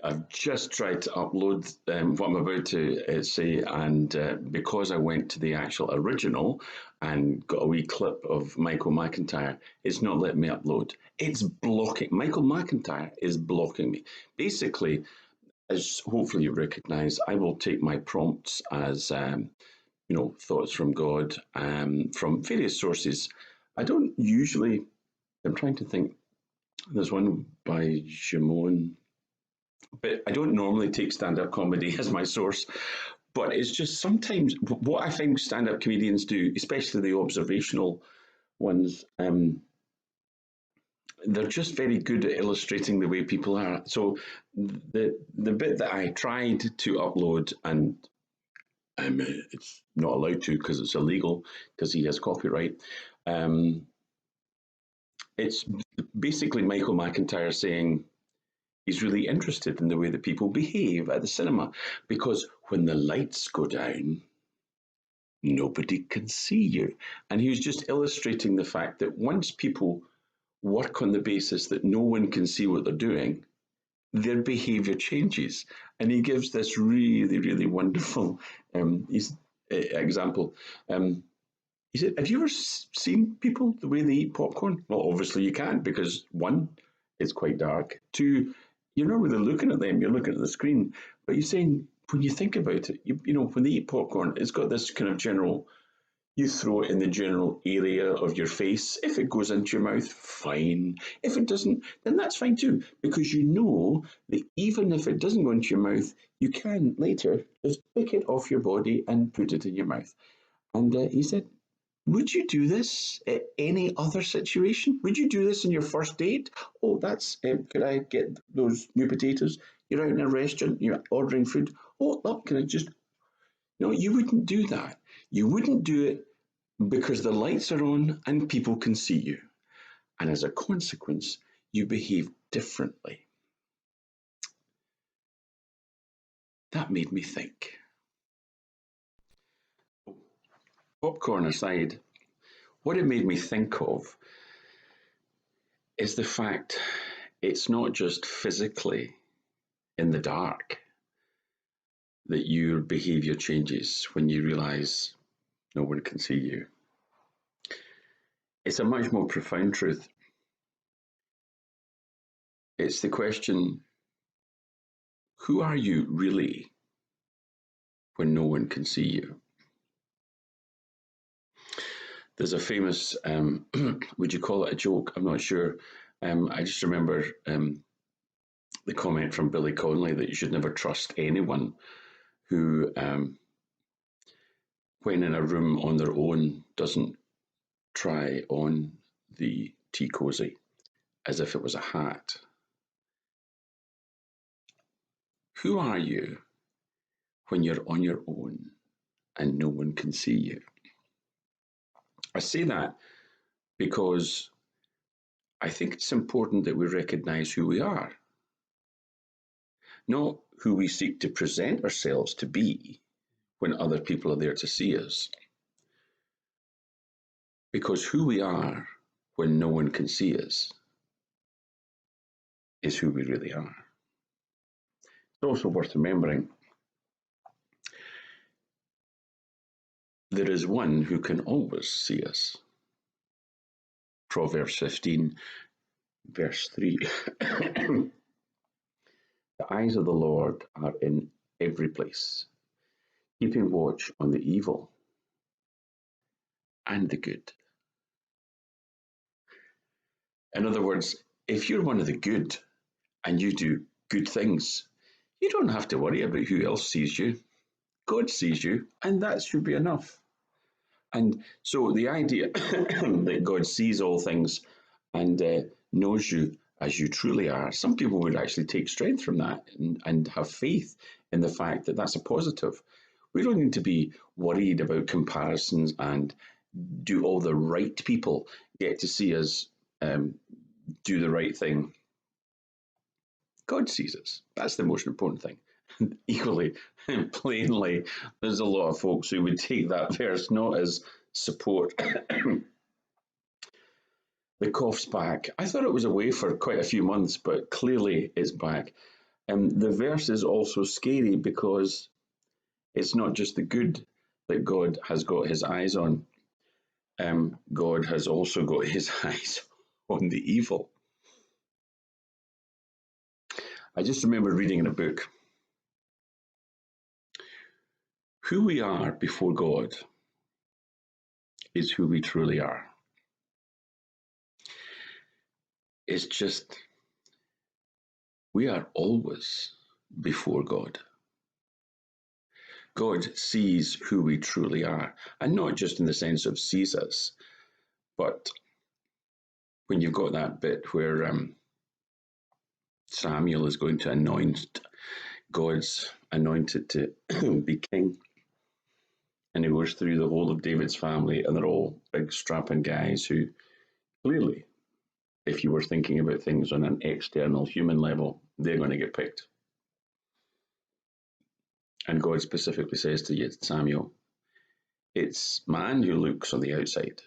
I've just tried to upload what I'm about to say, and because I went to the actual original and got a wee clip of Michael McIntyre, it's not letting me upload. It's blocking. Michael McIntyre is blocking me. Basically, as hopefully you recognise, I will take my prompts as thoughts from God from various sources. I don't usually. I'm trying to think. There's one by Shimon, but I don't normally take stand-up comedy as my source. But it's just sometimes what I think stand-up comedians do, especially the observational ones. They're just very good at illustrating the way people are. So the bit that I tried to upload, and it's not allowed to because it's illegal because he has copyright. Um, it's basically Michael McIntyre saying he's really interested in the way that people behave at the cinema because when the lights go down, nobody can see you. And he was just illustrating the fact that once people work on the basis that no one can see what they're doing, their behavior changes. And he gives this really, really wonderful example. He said, have you ever seen people the way they eat popcorn? Well, obviously you can't because one, it's quite dark. Two, you're not really looking at them, you're looking at the screen. But you're saying, when you think about it, when they eat popcorn, it's got this kind of general, you throw it in the general area of your face. If it goes into your mouth, fine. If it doesn't, then that's fine too, because you know that even if it doesn't go into your mouth, you can later just pick it off your body and put it in your mouth. And he said, would you do this at any other situation? Would you do this in your first date? Oh, that's, could I get those new potatoes? You're out in a restaurant, you're ordering food. Oh, look, can I just, no, you wouldn't do that. You wouldn't do it because the lights are on and people can see you. And as a consequence, you behave differently. That made me think. Popcorn aside, what it made me think of is the fact it's not just physically in the dark that your behavior changes when you realize no one can see you. It's a much more profound truth. It's the question, who are you really when no one can see you? There's a famous, would you call it a joke? I'm not sure. I just remember the comment from Billy Connolly that you should never trust anyone who, when in a room on their own, doesn't try on the tea cozy as if it was a hat. Who are you when you're on your own and no one can see you? I say that because I think it's important that we recognize who we are, not who we seek to present ourselves to be when other people are there to see us. Because who we are when no one can see us is who we really are. It's also worth remembering there is one who can always see us. Proverbs 15, verse 3. The eyes of the Lord are in every place, keeping watch on the evil and the good. In other words, if you're one of the good and you do good things, you don't have to worry about who else sees you. God sees you, and that should be enough. And so the idea that God sees all things and knows you as you truly are, some people would actually take strength from that and have faith in the fact that that's a positive. We don't need to be worried about comparisons and do all the right people get to see us do the right thing. God sees us. That's the most important thing. Equally, plainly, there's a lot of folks who would take that verse not as support. The cough's back. I thought it was away for quite a few months, but clearly it's back. The verse is also scary because it's not just the good that God has got his eyes on. God has also got his eyes on the evil. I just remember reading in a book, who we are before God is who we truly are. It's just, we are always before God. God sees who we truly are, and not just in the sense of sees us, but when you've got that bit where Samuel is going to anoint God's anointed to be king, and he goes through the whole of David's family, and they're all big strapping guys who clearly, if you were thinking about things on an external human level, they're going to get picked. And God specifically says to Samuel, it's man who looks on the outside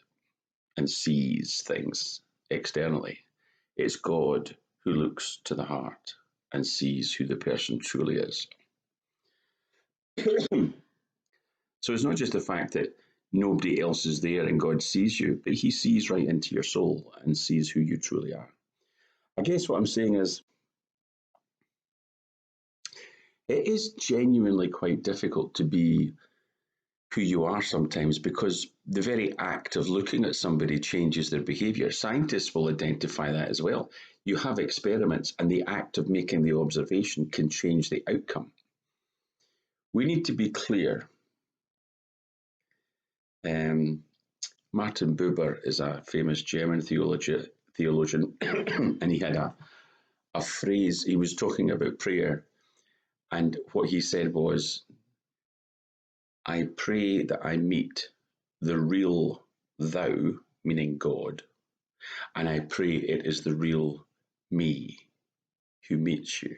and sees things externally. It's God who looks to the heart and sees who the person truly is. So it's not just the fact that nobody else is there and God sees you, but he sees right into your soul and sees who you truly are. I guess what I'm saying is, it is genuinely quite difficult to be who you are sometimes because the very act of looking at somebody changes their behavior. Scientists will identify that as well. You have experiments, and the act of making the observation can change the outcome. We need to be clear. Martin Buber is a famous German theologian, and he had a phrase. He was talking about prayer, and what he said was, I pray that I meet the real thou, meaning God, and I pray it is the real me who meets you.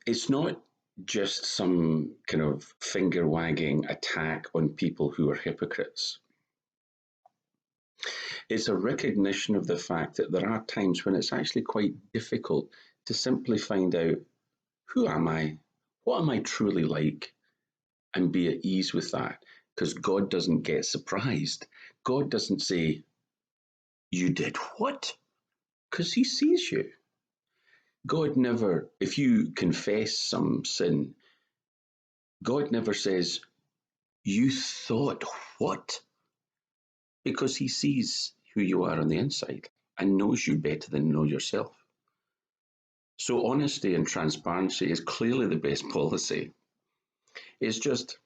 It's not just some kind of finger wagging attack on people who are hypocrites. It's a recognition of the fact that there are times when it's actually quite difficult to simply find out, who am I? What am I truly like? And be at ease with that, because God doesn't get surprised. God doesn't say, you did what? Because he sees you. God never, if you confess some sin, God never says, you thought what? Because he sees who you are on the inside and knows you better than you know yourself. So honesty and transparency is clearly the best policy. It's just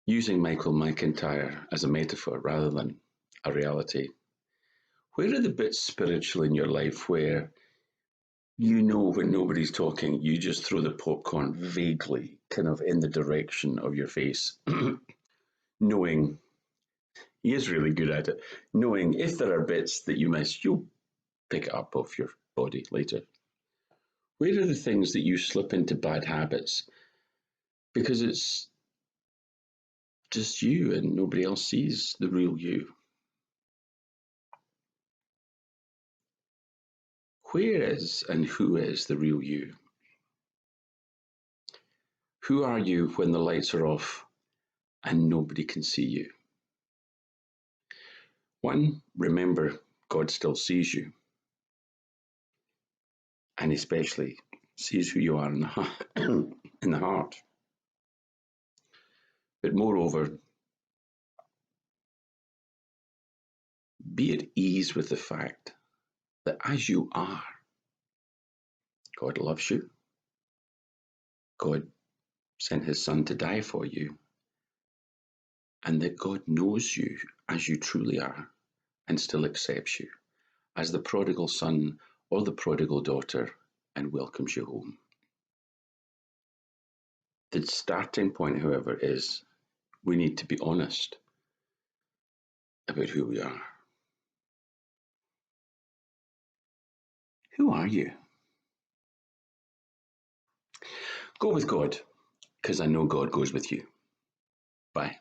using Michael McIntyre as a metaphor rather than a reality. Where are the bits spiritual in your life where you know when nobody's talking, you just throw the popcorn vaguely kind of in the direction of your face, knowing he is really good at it, knowing if there are bits that you miss, you'll pick it up off your body later. Where are the things that you slip into bad habits because it's just you and nobody else sees the real you? Where is and who is the real you? Who are you when the lights are off and nobody can see you? One, remember, God still sees you, and especially sees who you are in the heart. But moreover, be at ease with the fact that as you are, God loves you. God sent his son to die for you, and that God knows you as you truly are and still accepts you as the prodigal son or the prodigal daughter and welcomes you home. The starting point, however, is we need to be honest about who we are. Who are you? Go with God, because I know God goes with you. Bye.